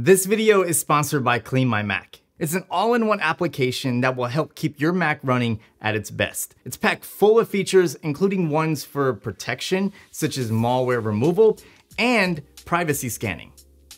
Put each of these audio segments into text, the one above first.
This video is sponsored by Clean My Mac. It's an all-in-one application that will help keep your Mac running at its best. It's packed full of features, including ones for protection, such as malware removal and privacy scanning.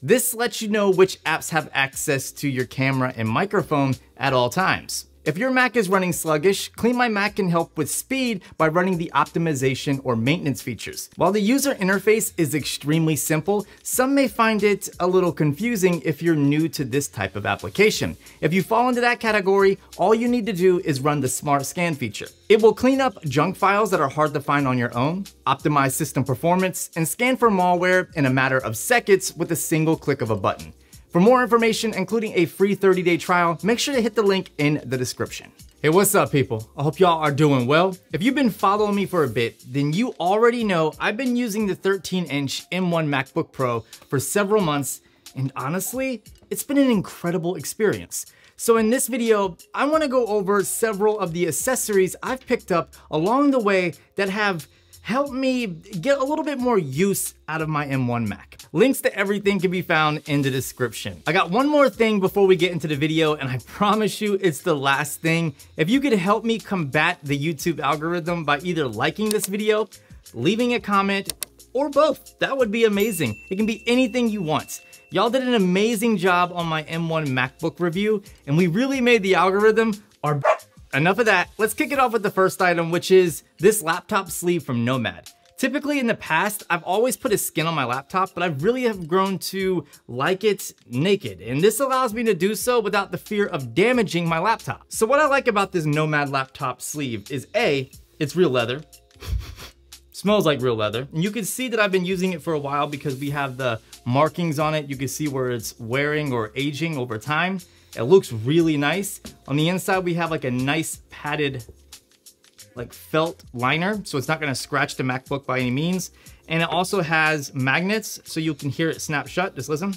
This lets you know which apps have access to your camera and microphone at all times. If your Mac is running sluggish, Clean My Mac can help with speed by running the optimization or maintenance features. While the user interface is extremely simple, some may find it a little confusing if you're new to this type of application. If you fall into that category, all you need to do is run the Smart Scan feature. It will clean up junk files that are hard to find on your own, optimize system performance, and scan for malware in a matter of seconds with a single click of a button. For more information, including a free 30-day trial, make sure to hit the link in the description. Hey, what's up, people? I hope y'all are doing well. If you've been following me for a bit, then you already know I've been using the 13-inch M1 Macbook Pro for several months, and honestly, it's been an incredible experience. So in this video, I wanna go over several of the accessories I've picked up along the way that have helped me get a little bit more use out of my M1 Mac. Links to everything can be found in the description. I got one more thing before we get into the video, and I promise you it's the last thing. If you could help me combat the YouTube algorithm by either liking this video, leaving a comment, or both, that would be amazing. It can be anything you want. Y'all did an amazing job on my M1 MacBook review, and we really made the algorithm our Enough of that, let's kick it off with the first item, which is this laptop sleeve from Nomad. Typically in the past, I've always put a skin on my laptop, but I really have grown to like it naked. And this allows me to do so without the fear of damaging my laptop. So what I like about this Nomad laptop sleeve is A, it's real leather. Smells like real leather. And you can see that I've been using it for a while because we have the markings on it. You can see where it's wearing or aging over time. It looks really nice. On the inside, we have like a nice padded like felt liner, so it's not gonna scratch the MacBook by any means. And it also has magnets, so you can hear it snap shut, just listen.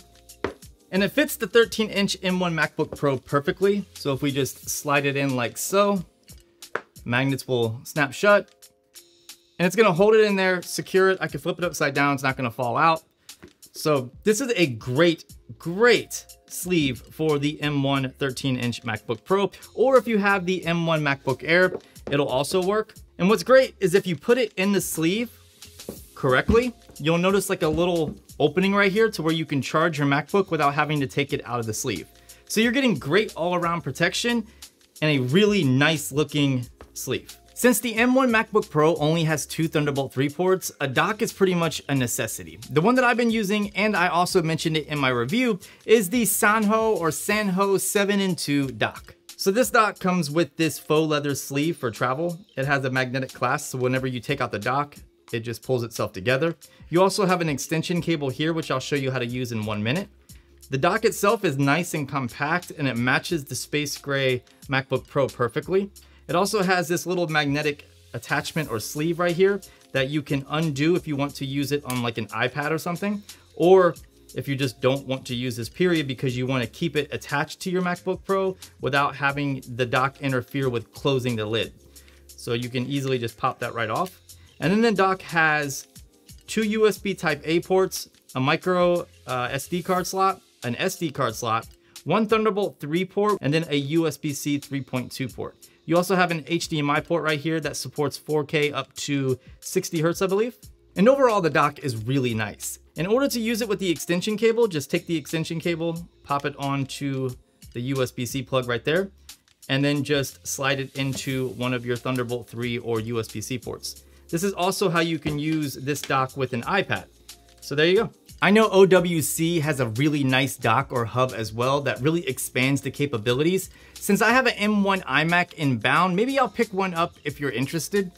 And it fits the 13-inch M1 MacBook Pro perfectly. So if we just slide it in like so, magnets will snap shut. And it's gonna hold it in there, secure it. I can flip it upside down, it's not gonna fall out. So this is a great sleeve for the M1 13-inch MacBook Pro, or if you have the M1 MacBook Air, it'll also work. And what's great is if you put it in the sleeve correctly, you'll notice like a little opening right here to where you can charge your MacBook without having to take it out of the sleeve. So you're getting great all-around protection and a really nice looking sleeve. Since the M1 MacBook Pro only has 2 Thunderbolt 3 ports, a dock is pretty much a necessity. The one that I've been using, and I also mentioned it in my review, is the Sanho 7-in-2 dock. So this dock comes with this faux leather sleeve for travel. It has a magnetic clasp, so whenever you take out the dock, it just pulls itself together. You also have an extension cable here, which I'll show you how to use in 1 minute. The dock itself is nice and compact, and it matches the space gray MacBook Pro perfectly. It also has this little magnetic attachment or sleeve right here that you can undo if you want to use it on like an iPad or something, or if you just don't want to use this period because you want to keep it attached to your MacBook Pro without having the dock interfere with closing the lid. So you can easily just pop that right off. And then the dock has 2 USB Type A ports, a micro SD card slot, an SD card slot, 1 Thunderbolt 3 port, and then a USB-C 3.2 port. You also have an HDMI port right here that supports 4K up to 60 Hertz, I believe. And overall, the dock is really nice. In order to use it with the extension cable, just take the extension cable, pop it onto the USB-C plug right there, and then just slide it into one of your Thunderbolt 3 or USB-C ports. This is also how you can use this dock with an iPad. So there you go. I know OWC has a really nice dock or hub as well that really expands the capabilities. Since I have an M1 iMac inbound, maybe I'll pick one up if you're interested.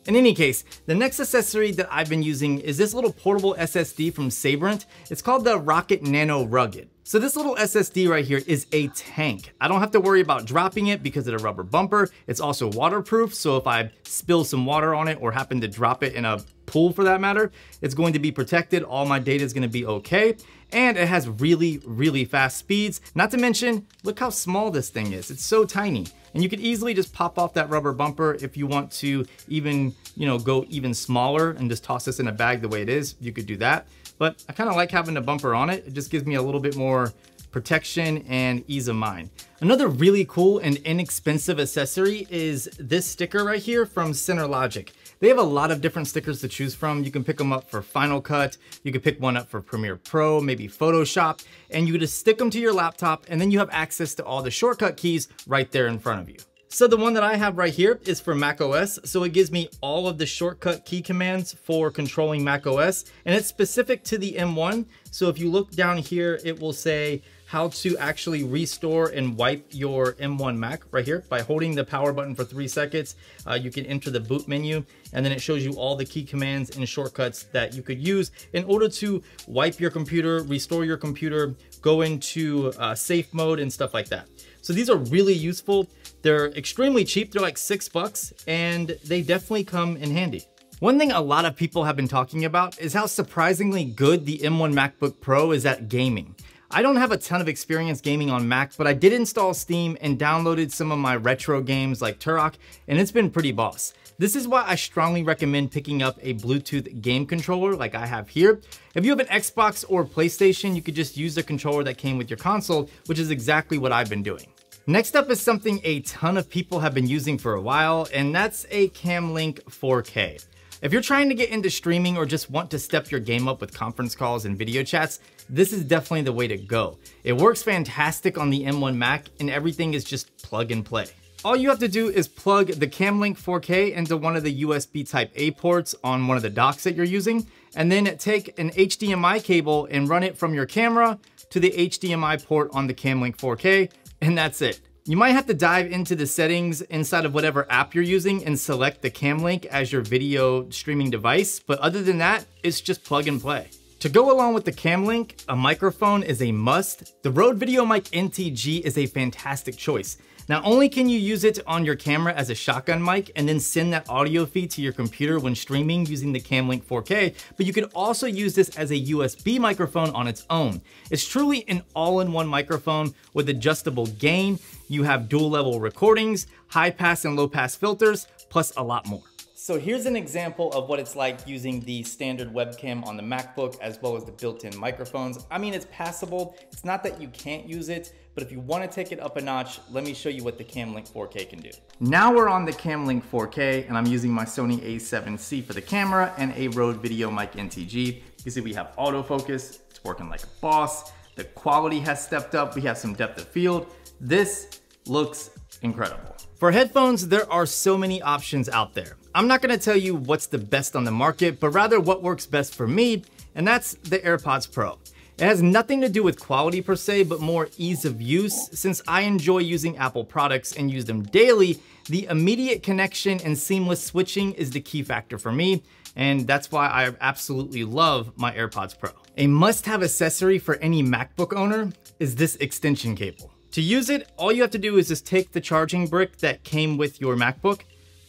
In any case, the next accessory that I've been using is this little portable SSD from Sabrent. It's called the Rocket Nano Rugged. So this little SSD right here is a tank. I don't have to worry about dropping it because of the rubber bumper. It's also waterproof, so if I spill some water on it or happen to drop it in a pool for that matter, it's going to be protected. All my data is going to be okay. And it has really fast speeds. Not to mention, look how small this thing is. It's so tiny. And you could easily just pop off that rubber bumper if you want to even, go even smaller and just toss this in a bag the way it is. You could do that. But I kind of like having the bumper on it. It just gives me a little bit more protection, and ease of mind. Another really cool and inexpensive accessory is this sticker right here from Synerlogic. They have a lot of different stickers to choose from. You can pick them up for Final Cut, you can pick one up for Premiere Pro, maybe Photoshop, and you just stick them to your laptop, and then you have access to all the shortcut keys right there in front of you. So the one that I have right here is for macOS, so it gives me all of the shortcut key commands for controlling macOS, and it's specific to the M1. So if you look down here, it will say how to actually restore and wipe your M1 Mac right here. By holding the power button for 3 seconds, you can enter the boot menu, and then it shows you all the key commands and shortcuts that you could use in order to wipe your computer, restore your computer, go into safe mode and stuff like that. So these are really useful. They're extremely cheap. They're like $6, and they definitely come in handy. One thing a lot of people have been talking about is how surprisingly good the M1 MacBook Pro is at gaming. I don't have a ton of experience gaming on Mac, but I did install Steam and downloaded some of my retro games like Turok, and it's been pretty boss. This is why I strongly recommend picking up a Bluetooth game controller like I have here. If you have an Xbox or PlayStation, you could just use the controller that came with your console, which is exactly what I've been doing. Next up is something a ton of people have been using for a while, and that's a Camlink 4K. If you're trying to get into streaming or just want to step your game up with conference calls and video chats, this is definitely the way to go. It works fantastic on the M1 Mac, and everything is just plug and play. All you have to do is plug the Camlink 4K into one of the USB Type A ports on one of the docks that you're using, and then take an HDMI cable and run it from your camera to the HDMI port on the Camlink 4K, and that's it. You might have to dive into the settings inside of whatever app you're using and select the Camlink as your video streaming device, but other than that, it's just plug and play. To go along with the Camlink, a microphone is a must. The Rode VideoMic NTG is a fantastic choice. Not only can you use it on your camera as a shotgun mic and then send that audio feed to your computer when streaming using the Camlink 4K, but you could also use this as a USB microphone on its own. It's truly an all-in-one microphone with adjustable gain. You have dual level recordings, high pass and low pass filters, plus a lot more. So here's an example of what it's like using the standard webcam on the MacBook as well as the built-in microphones. I mean, it's passable. It's not that you can't use it, but if you want to take it up a notch, let me show you what the Camlink 4K can do. Now we're on the Camlink 4K, and I'm using my Sony a7C for the camera and a Rode VideoMic NTG. You can see we have autofocus. It's working like a boss. The quality has stepped up. We have some depth of field. This looks incredible. For headphones, there are so many options out there. I'm not gonna tell you what's the best on the market, but rather what works best for me, and that's the AirPods Pro. It has nothing to do with quality per se, but more ease of use. Since I enjoy using Apple products and use them daily, the immediate connection and seamless switching is the key factor for me, and that's why I absolutely love my AirPods Pro. A must-have accessory for any MacBook owner is this extension cable. To use it, all you have to do is just take the charging brick that came with your MacBook,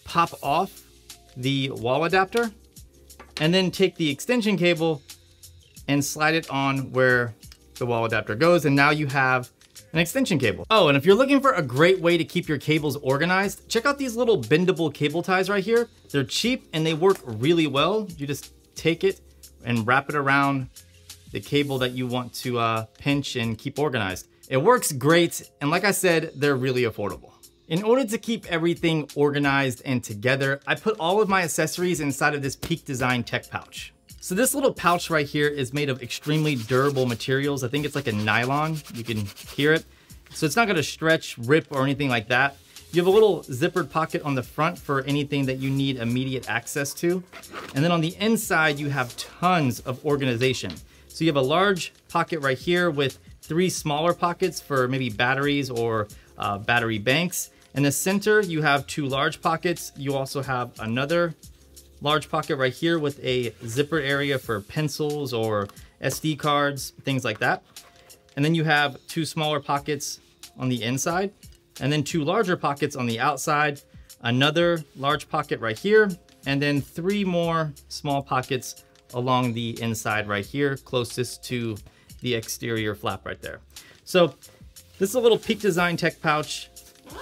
pop off the wall adapter, and then take the extension cable and slide it on where the wall adapter goes, and now you have an extension cable. Oh, and if you're looking for a great way to keep your cables organized, check out these little bendable cable ties right here. They're cheap and they work really well. You just take it and wrap it around the cable that you want to pinch and keep organized. It works great, and like I said, they're really affordable. In order to keep everything organized and together, I put all of my accessories inside of this Peak Design tech pouch. So this little pouch right here is made of extremely durable materials. I think it's like a nylon, you can hear it. So it's not gonna stretch, rip, or anything like that. You have a little zippered pocket on the front for anything that you need immediate access to. And then on the inside, you have tons of organization. So you have a large pocket right here with 3 smaller pockets for maybe batteries or battery banks. In the center, you have 2 large pockets. You also have another large pocket right here with a zipper area for pencils or SD cards, things like that. And then you have 2 smaller pockets on the inside, and then 2 larger pockets on the outside, another large pocket right here, and then 3 more small pockets along the inside right here, closest to the exterior flap right there. So this is a little Peak Design tech pouch,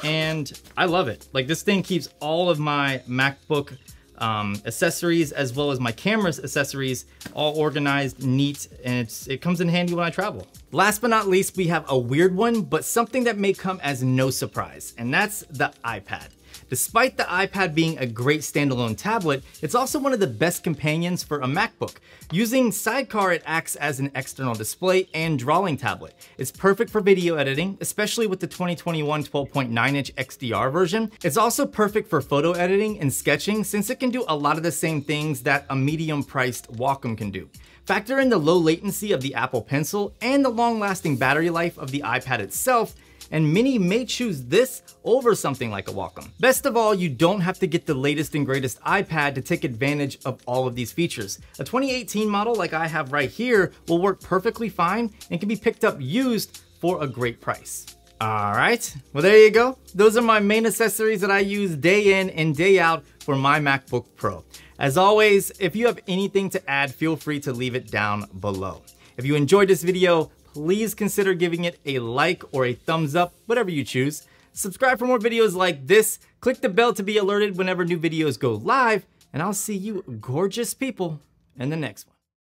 and I love it. Like, this thing keeps all of my MacBook accessories, as well as my camera's accessories, all organized, neat, and it comes in handy when I travel. Last but not least, we have a weird one, but something that may come as no surprise, and that's the iPad. Despite the iPad being a great standalone tablet, it's also one of the best companions for a MacBook. Using Sidecar, it acts as an external display and drawing tablet. It's perfect for video editing, especially with the 2021 12.9-inch XDR version. It's also perfect for photo editing and sketching, since it can do a lot of the same things that a medium-priced Wacom can do. Factor in the low latency of the Apple Pencil and the long-lasting battery life of the iPad itself, and many may choose this over something like a Wacom. Best of all, you don't have to get the latest and greatest iPad to take advantage of all of these features. A 2018 model like I have right here will work perfectly fine and can be picked up used for a great price. Alright, well there you go. Those are my main accessories that I use day in and day out for my MacBook Pro. As always, if you have anything to add, feel free to leave it down below. If you enjoyed this video, please consider giving it a like or a thumbs up, whatever you choose. Subscribe for more videos like this. Click the bell to be alerted whenever new videos go live, and I'll see you gorgeous people in the next one.